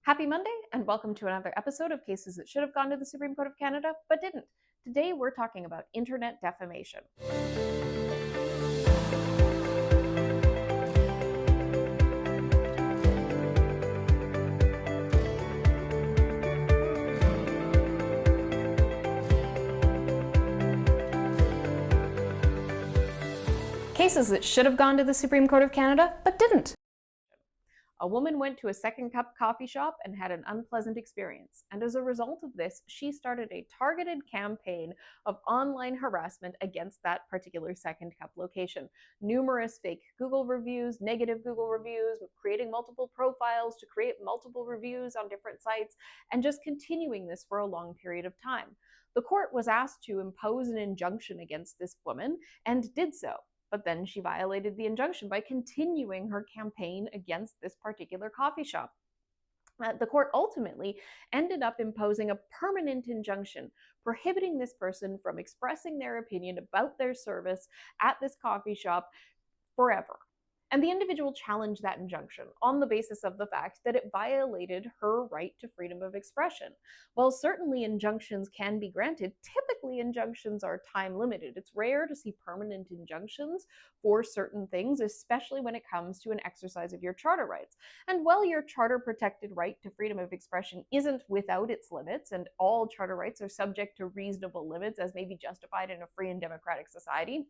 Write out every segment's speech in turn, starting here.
Happy Monday, and welcome to another episode of Cases That Should Have Gone to the Supreme Court of Canada, but didn't. Today we're talking about internet defamation. Cases that should have gone to the Supreme Court of Canada, but didn't. A woman went to a second cup coffee shop and had an unpleasant experience, and as a result of this, she started a targeted campaign of online harassment against that particular second cup location. Numerous fake Google reviews, negative Google reviews, creating multiple profiles to create multiple reviews on different sites, and just continuing this for a long period of time. The court was asked to impose an injunction against this woman and did so. But then she violated the injunction by continuing her campaign against this particular coffee shop. The court ultimately ended up imposing a permanent injunction prohibiting this person from expressing their opinion about their service at this coffee shop forever. And the individual challenged that injunction on the basis of the fact that it violated her right to freedom of expression. While certainly injunctions can be granted, typically injunctions are time limited. It's rare to see permanent injunctions for certain things, especially when it comes to an exercise of your charter rights. And while your charter protected right to freedom of expression isn't without its limits, and all charter rights are subject to reasonable limits as may be justified in a free and democratic society,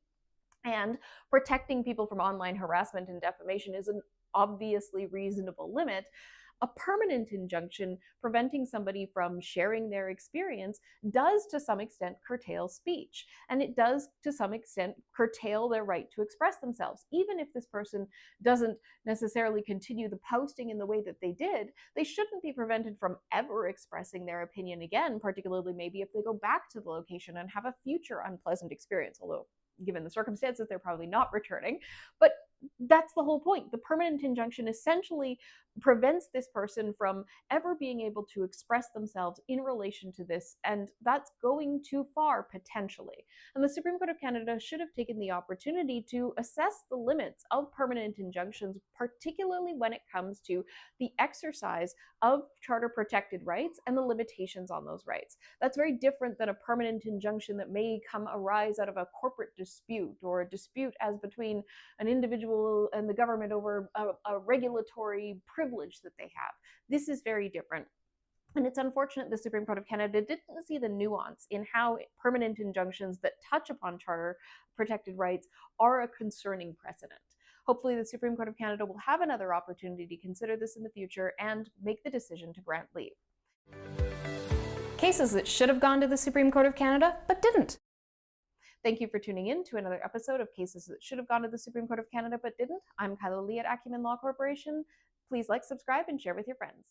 and protecting people from online harassment and defamation is an obviously reasonable limit, a permanent injunction preventing somebody from sharing their experience does to some extent curtail speech. And it does to some extent curtail their right to express themselves. Even if this person doesn't necessarily continue the posting in the way that they did, they shouldn't be prevented from ever expressing their opinion again, particularly maybe if they go back to the location and have a future unpleasant experience, although given the circumstances, they're probably not returning. But that's the whole point. The permanent injunction essentially prevents this person from ever being able to express themselves in relation to this, and that's going too far potentially. And the Supreme Court of Canada should have taken the opportunity to assess the limits of permanent injunctions, particularly when it comes to the exercise of charter protected rights and the limitations on those rights. That's very different than a permanent injunction that may arise out of a corporate dispute or a dispute as between an individual and the government over a regulatory privilege that they have. This is very different. And it's unfortunate the Supreme Court of Canada didn't see the nuance in how permanent injunctions that touch upon charter protected rights are a concerning precedent. Hopefully the Supreme Court of Canada will have another opportunity to consider this in the future and make the decision to grant leave. Cases that should have gone to the Supreme Court of Canada, but didn't. Thank you for tuning in to another episode of Cases That Should Have Gone to the Supreme Court of Canada but Didn't. I'm Kyla Lee at Acumen Law Corporation. Please like, subscribe, and share with your friends.